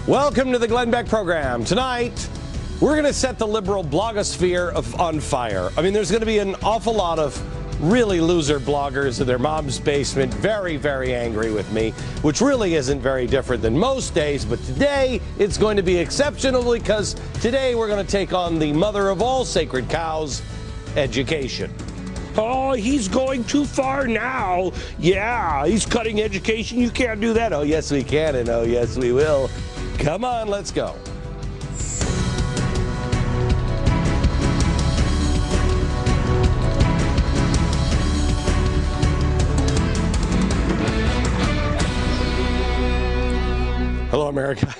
Welcome to the Glenn Beck program. Tonight, we're going to set the liberal blogosphere on fire. I mean, there's going to be an awful lot of really loser bloggers in their mom's basement, very, very angry with me, which really isn't very different than most days. But today, it's going to be exceptional because today we're going to take on the mother of all sacred cows, education. Oh, he's going too far now. Yeah, he's cutting education. You can't do that. Oh, yes, we can, and oh, yes, we will. Come on, let's go. Hello, America.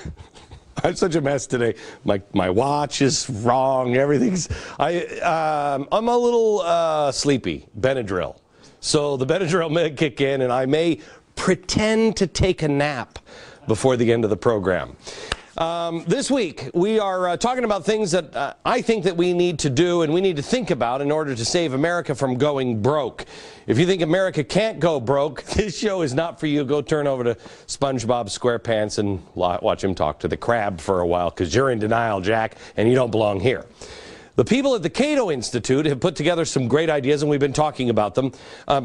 I'm such a mess today. My watch is wrong. Everything's. I'm a little sleepy. Benadryl. So the Benadryl may kick in, and I may pretend to take a nap before the end of the program. This week, we are talking about things that I think that we need to do and we need to think about in order to save America from going broke. If you think America can't go broke, this show is not for you. Go turn over to SpongeBob SquarePants and watch him talk to the crab for a while, because you're in denial, Jack, and you don't belong here. The people at the Cato Institute have put together some great ideas, and we've been talking about them.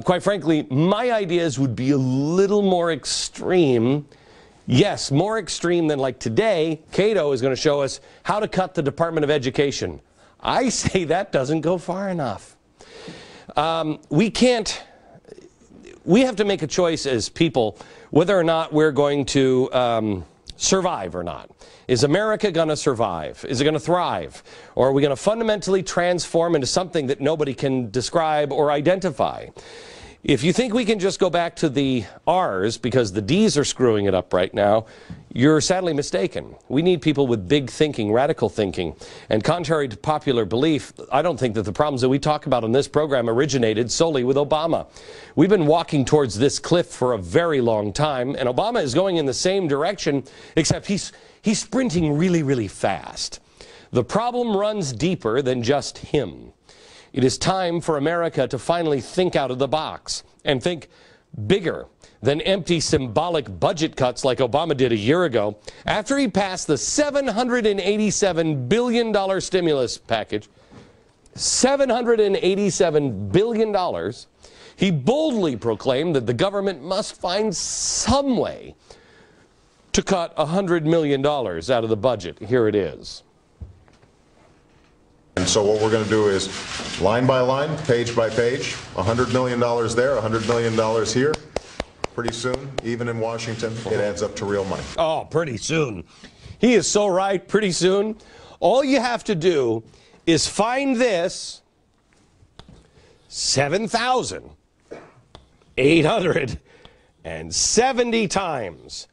Quite frankly, my ideas would be a little more extreme. Yes, more extreme than like today. Cato is going to show us how to cut the Department of Education. I say that doesn't go far enough. We have to make a choice as people whether or not we're going to survive or not. Is America going to survive? Is it going to thrive? Or are we going to fundamentally transform into something that nobody can describe or identify? If you think we can just go back to the R's because the D's are screwing it up right now, you're sadly mistaken. We need people with big thinking, radical thinking. And contrary to popular belief, I don't think that the problems that we talk about on this program originated solely with Obama. We've been walking towards this cliff for a very long time, and Obama is going in the same direction, except he's sprinting really, really fast. The problem runs deeper than just him. It is time for America to finally think out of the box and think bigger than empty symbolic budget cuts like Obama did a year ago. After he passed the $787 billion stimulus package, $787 billion, he boldly proclaimed that the government must find some way to cut $100 million out of the budget. Here it is. And so what we're going to do is line by line, page by page, $100 million there, $100 million here. Pretty soon, even in Washington, it adds up to real money. Oh, pretty soon. He is so right, pretty soon. All you have to do is find this 7,870 times.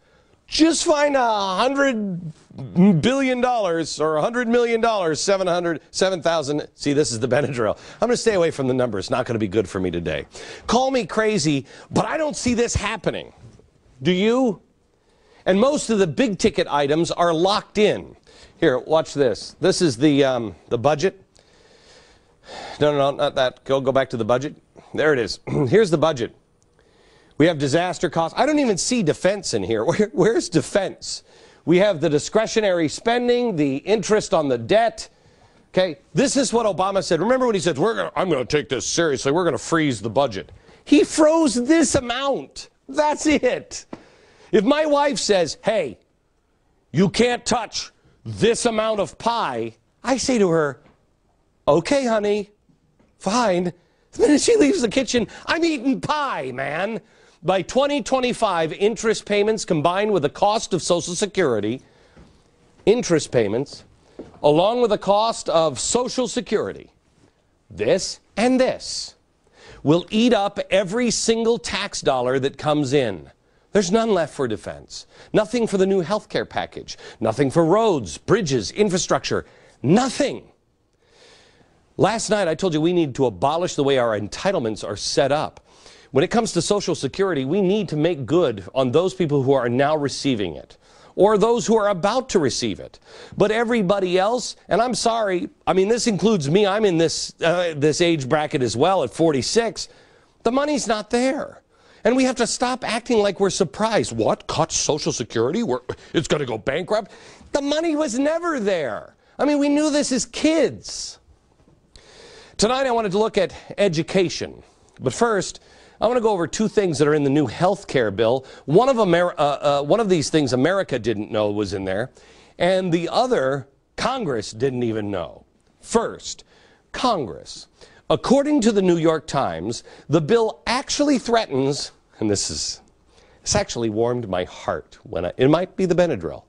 Just find $100 billion or $100 million, 7,000. See, this is the Benadryl. I'm going to stay away from the number. It's not going to be good for me today. Call me crazy, but I don't see this happening. Do you? And most of the big ticket items are locked in. Here, watch this. This is the budget. No, not that. Go back to the budget. There it is. Here's the budget. We have disaster costs. I don't even see defense in here. Where's defense? We have the discretionary spending, the interest on the debt. Okay, this is what Obama said. Remember when he said, I'm going to take this seriously. We're going to freeze the budget. He froze this amount. That's it. If my wife says, hey, you can't touch this amount of pie, I say to her, okay, honey, fine. The minute she leaves the kitchen, I'm eating pie, man. By 2025, interest payments combined with the cost of Social Security, interest payments, along with the cost of Social Security, this and this, will eat up every single tax dollar that comes in. There's none left for defense. Nothing for the new health care package. Nothing for roads, bridges, infrastructure. Nothing. Last night, I told you we need to abolish the way our entitlements are set up. When it comes to Social Security, we need to make good on those people who are now receiving it, or those who are about to receive it. But everybody else, and I'm sorry, I mean, this includes me. I'm in this age bracket as well at 46. The money's not there. And we have to stop acting like we're surprised. What? Cut Social Security? It's going to go bankrupt? The money was never there. I mean, we knew this as kids. Tonight I wanted to look at education. But first, I want to go over two things that are in the new health care bill. One of these things America didn't know was in there, and the other Congress didn't even know. First, Congress. According to the New York Times, the bill actually threatens, and this actually warmed my heart it might be the Benadryl,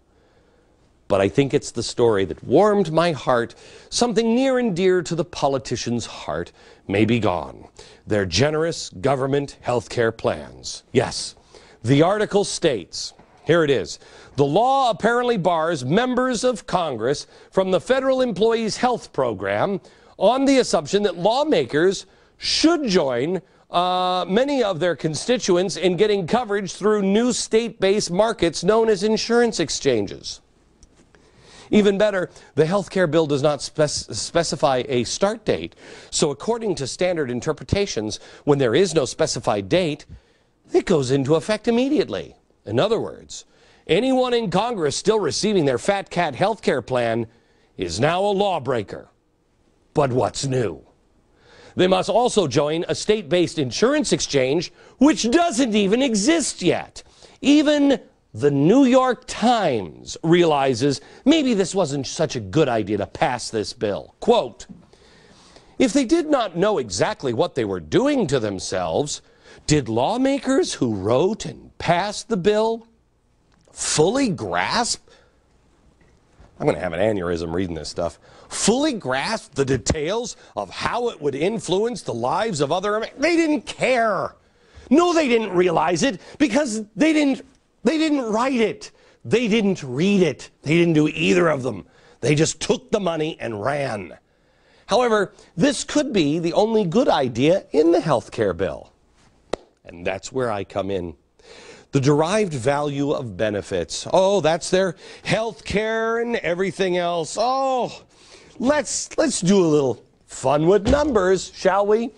but I think it's the story that warmed my heart. Something near and dear to the politician's heart may be gone. Their generous government health care plans. Yes, the article states, here it is, the law apparently bars members of Congress from the federal employees health program on the assumption that lawmakers should join many of their constituents in getting coverage through new state-based markets known as insurance exchanges. Even better, the health care bill does not specify a start date. So according to standard interpretations, when there is no specified date, it goes into effect immediately. In other words, anyone in Congress still receiving their fat cat health care plan is now a lawbreaker. But what's new? They must also join a state-based insurance exchange, which doesn't even exist yet. Even the New York Times realizes maybe this wasn't such a good idea to pass this bill. Quote, if they did not know exactly what they were doing to themselves, did lawmakers who wrote and passed the bill fully grasp? I'm going to have an aneurysm reading this stuff. Fully grasp the details of how it would influence the lives of other Americans? They didn't care. No, they didn't realize it because they didn't write it. They didn't read it. They didn't do either of them. They just took the money and ran. However, this could be the only good idea in the health care bill. And that's where I come in. The derived value of benefits. Oh, that's their health care and everything else. Oh, let's do a little fun with numbers, shall we?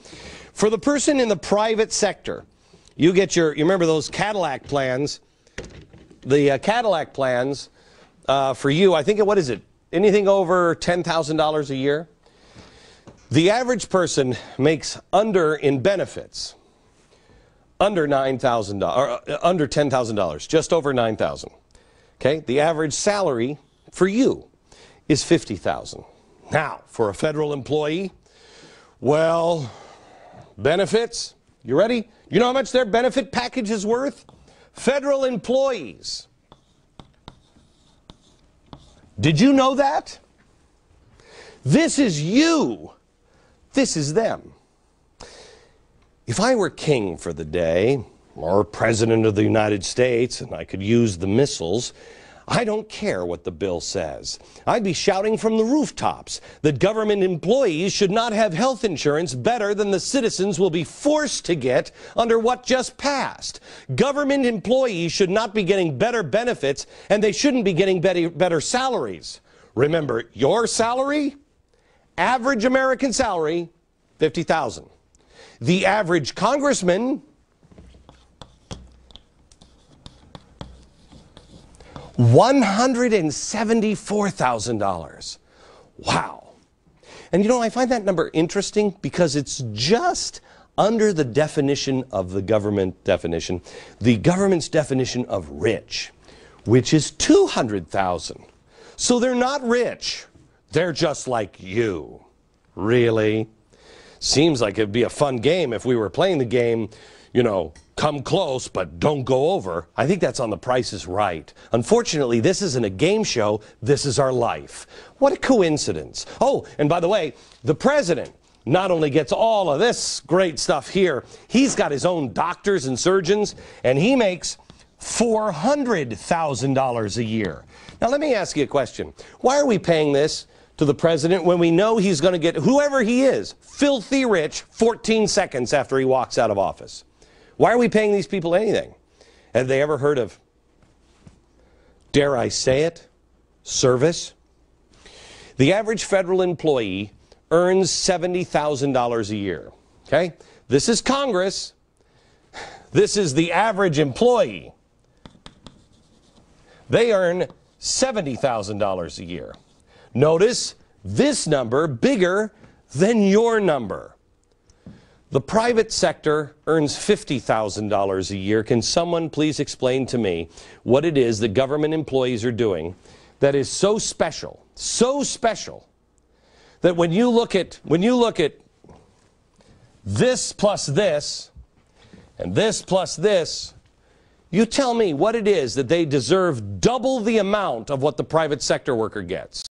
For the person in the private sector, you remember those Cadillac plans? The Cadillac plans for you, I think, what is it? Anything over $10,000 a year? The average person makes in benefits, under $9,000, under $10,000, just over $9,000. Okay, the average salary for you is $50,000. Now, for a federal employee, well, benefits, you ready? You know how much their benefit package is worth? Federal employees. Did you know that? This is you. This is them. If I were king for the day, or president of the United States, and I could use the missiles, I don't care what the bill says. I'd be shouting from the rooftops that government employees should not have health insurance better than the citizens will be forced to get under what just passed. Government employees should not be getting better benefits, and they shouldn't be getting better salaries. Remember, your salary, average American salary, $50,000. The average congressman, $174,000. Wow. And you know, I find that number interesting because it's just under the definition of the government definition, the government's definition of rich, which is $200,000. So they're not rich. They're just like you. Really? Seems like it'd be a fun game if we were playing the game, you know, come close, but don't go over. I think that's on The Price is Right. Unfortunately, this isn't a game show. This is our life. What a coincidence. Oh, and by the way, the president not only gets all of this great stuff here, he's got his own doctors and surgeons, and he makes $400,000 a year. Now, let me ask you a question. Why are we paying this to the president when we know he's going to get, whoever he is, filthy rich 14 seconds after he walks out of office? Why are we paying these people anything? Have they ever heard of, dare I say it, service? The average federal employee earns $70,000 a year. Okay? This is Congress. This is the average employee. They earn $70,000 a year. Notice this number bigger than your number. The private sector earns $50,000 a year. Can someone please explain to me what it is that government employees are doing that is so special that when you look at this plus this and this plus this, you tell me what it is that they deserve double the amount of what the private sector worker gets.